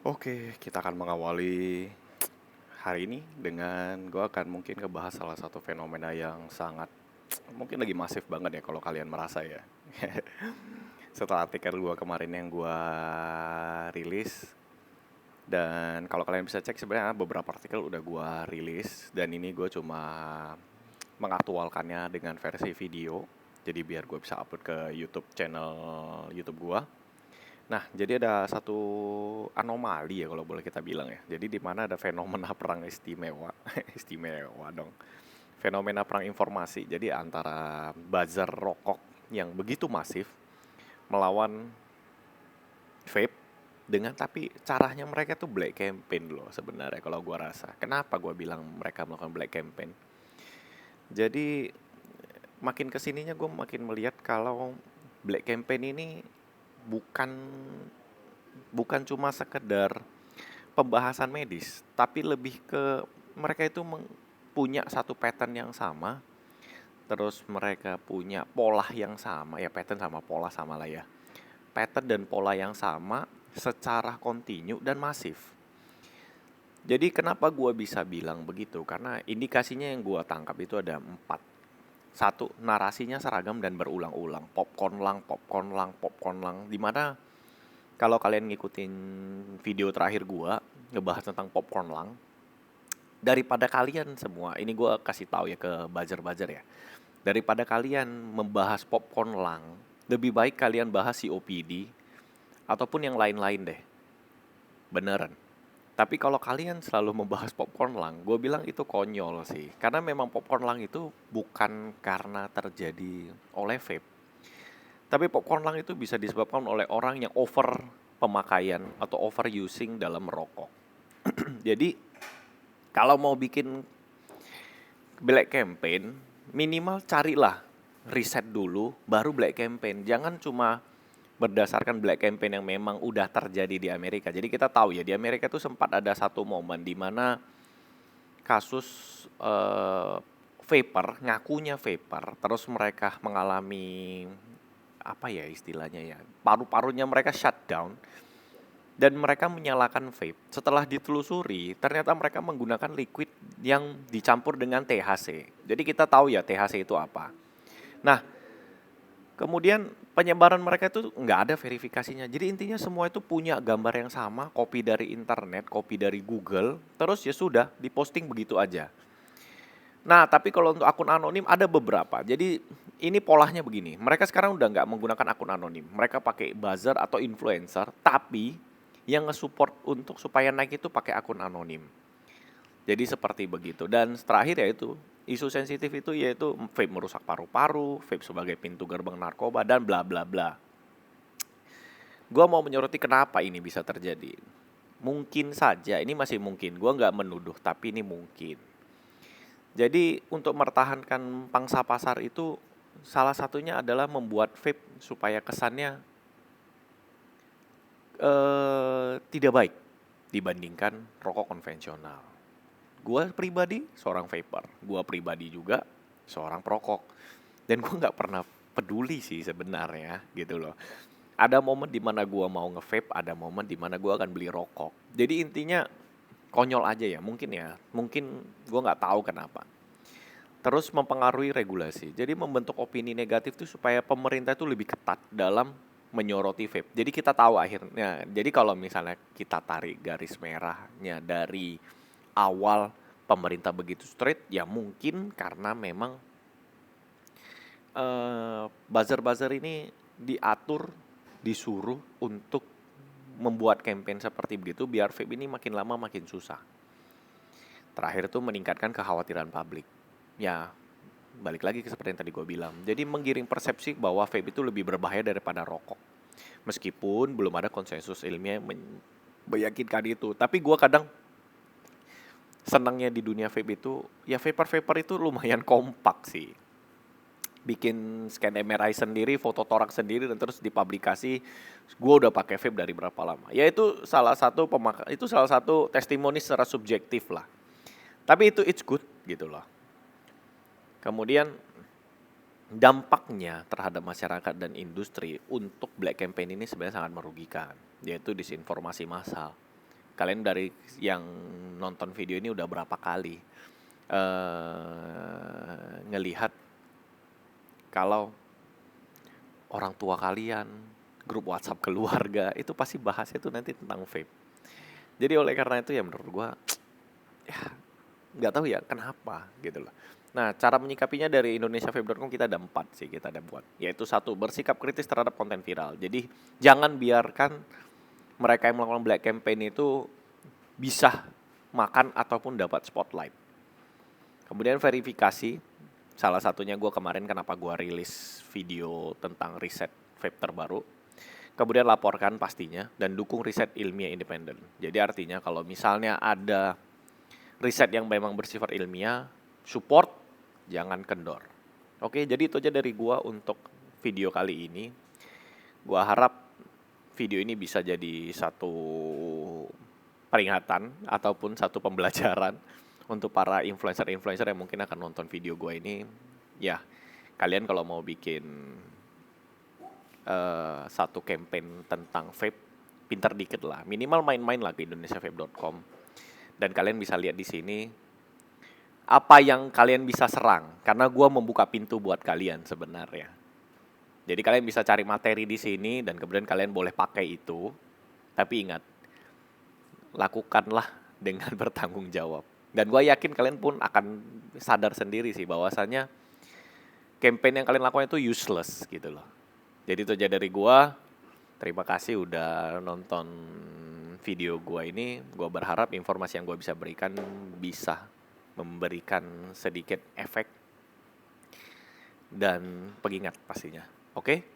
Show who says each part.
Speaker 1: Oke, kita akan mengawali hari ini dengan gue akan mungkin ngebahas salah satu fenomena yang sangat mungkin lagi masif banget ya kalau kalian merasa ya. Setelah artikel gue kemarin yang gue rilis, dan kalau kalian bisa cek sebenarnya beberapa artikel udah gue rilis dan ini gue cuma mengaktualkannya dengan versi video. Jadi biar gue bisa upload ke YouTube channel YouTube gue. Nah, jadi ada satu anomali ya kalau boleh kita bilang ya. Jadi di mana ada fenomena perang istimewa, istimewa dong. Fenomena perang informasi. Jadi antara buzzer rokok yang begitu masif melawan vape dengan tapi caranya mereka tuh black campaign loh sebenarnya kalau gua rasa. Kenapa gua bilang mereka melakukan black campaign? Jadi makin kesininya gue makin melihat kalau black campaign ini bukan bukan cuma sekedar pembahasan medis, tapi lebih ke mereka itu punya satu pattern yang sama, terus mereka punya pola yang sama, ya pattern sama pola sama lah ya. Pattern dan pola yang sama secara kontinu dan masif. Jadi kenapa gue bisa bilang begitu? Karena indikasinya yang gue tangkap itu ada 4. Satu, narasinya seragam dan berulang-ulang. Popcorn lang, popcorn lang, popcorn lang. Dimana kalau kalian ngikutin video terakhir gua ngebahas tentang popcorn lang, daripada kalian semua, ini gua kasih tahu ya ke buzzer-buzzer ya. Daripada kalian membahas popcorn lang, lebih baik kalian bahas COPD ataupun yang lain-lain deh. Beneran. Tapi kalau kalian selalu membahas popcorn lang, gue bilang itu konyol sih. Karena memang popcorn lang itu bukan karena terjadi oleh vape. Tapi popcorn lang itu bisa disebabkan oleh orang yang over pemakaian atau over using dalam merokok. Jadi kalau mau bikin black campaign, minimal carilah riset dulu baru black campaign. Jangan cuma berdasarkan black campaign yang memang udah terjadi di Amerika. Jadi kita tahu ya di Amerika itu sempat ada satu momen di mana kasus vapor, ngakunya vapor, terus mereka mengalami apa ya istilahnya ya, paru-parunya mereka shutdown dan mereka menyalakan vape. Setelah ditelusuri, ternyata mereka menggunakan liquid yang dicampur dengan THC. Jadi kita tahu ya THC itu apa. Nah, kemudian penyebaran mereka itu nggak ada verifikasinya. Jadi intinya semua itu punya gambar yang sama, copy dari internet, copy dari Google, terus ya sudah diposting begitu aja. Nah, tapi kalau untuk akun anonim ada beberapa. Jadi ini polanya begini. Mereka sekarang udah nggak menggunakan akun anonim. Mereka pakai buzzer atau influencer, tapi yang nge-support untuk supaya naik itu pakai akun anonim. Jadi seperti begitu. Dan terakhir yaitu isu sensitif itu yaitu vape merusak paru-paru, vape sebagai pintu gerbang narkoba dan bla bla bla. Gua mau menyoroti kenapa ini bisa terjadi. Mungkin saja, ini masih mungkin. Gua nggak menuduh, tapi ini mungkin. Jadi untuk mempertahankan pangsa pasar itu salah satunya adalah membuat vape supaya kesannya tidak baik dibandingkan rokok konvensional. Gua pribadi seorang vapor, gua pribadi juga seorang perokok, dan gua nggak pernah peduli sih sebenarnya gitu loh. Ada momen dimana gua mau nge-vape, ada momen dimana gua akan beli rokok. Jadi intinya konyol aja ya, mungkin gua nggak tahu kenapa. Terus mempengaruhi regulasi. Jadi membentuk opini negatif itu supaya pemerintah itu lebih ketat dalam menyoroti vape. Jadi kita tahu akhirnya. Jadi kalau misalnya kita tarik garis merahnya dari awal pemerintah begitu straight, ya mungkin karena memang buzzer-buzzer ini diatur, disuruh untuk membuat campaign seperti begitu biar vape ini makin lama makin susah. Terakhir itu meningkatkan kekhawatiran publik. Ya, balik lagi ke seperti yang tadi gue bilang. Jadi menggiring persepsi bahwa vape itu lebih berbahaya daripada rokok. Meskipun belum ada konsensus ilmiah yang meyakinkan itu. Tapi gue kadang senangnya di dunia vape itu, ya vapor-vapor itu lumayan kompak sih. Bikin scan MRI sendiri, foto toraks sendiri, dan terus dipublikasi. Gue udah pakai vape dari berapa lama. Ya itu salah satu testimoni secara subjektif lah. Tapi itu it's good gitu loh. Kemudian dampaknya terhadap masyarakat dan industri untuk black campaign ini sebenarnya sangat merugikan, yaitu disinformasi massal. Kalian dari yang nonton video ini udah berapa kali ngelihat kalau orang tua kalian, grup WhatsApp keluarga itu pasti bahasnya tuh nanti tentang vape. Jadi oleh karena itu ya menurut gua ya nggak tahu ya kenapa gitu loh. Nah, cara menyikapinya dari indonesiavape.com kita ada 4 sih kita ada buat. Yaitu satu, bersikap kritis terhadap konten viral. Jadi jangan biarkan mereka yang melakukan black campaign itu bisa makan ataupun dapat spotlight. Kemudian verifikasi, salah satunya gue kemarin kenapa gue rilis video tentang riset vape terbaru. Kemudian laporkan pastinya dan dukung riset ilmiah independen. Jadi artinya kalau misalnya ada riset yang memang bersifat ilmiah, support, jangan kendor. Oke, jadi itu aja dari gue untuk video kali ini. Gue harap video ini bisa jadi satu peringatan ataupun satu pembelajaran untuk para influencer-influencer yang mungkin akan nonton video gue ini. Ya, kalian kalau mau bikin satu campaign tentang vape, pintar dikit lah, minimal main-main lah ke indonesiavape.com. Dan kalian bisa lihat di sini apa yang kalian bisa serang, karena gue membuka pintu buat kalian sebenarnya. Jadi kalian bisa cari materi di sini dan kemudian kalian boleh pakai itu. Tapi ingat, lakukanlah dengan bertanggung jawab. Dan gue yakin kalian pun akan sadar sendiri sih bahwasannya campaign yang kalian lakukan itu useless gitu loh. Jadi itu aja dari gue. Terima kasih udah nonton video gue ini. Gue berharap informasi yang gue bisa berikan bisa memberikan sedikit efek dan pengingat pastinya. Oke?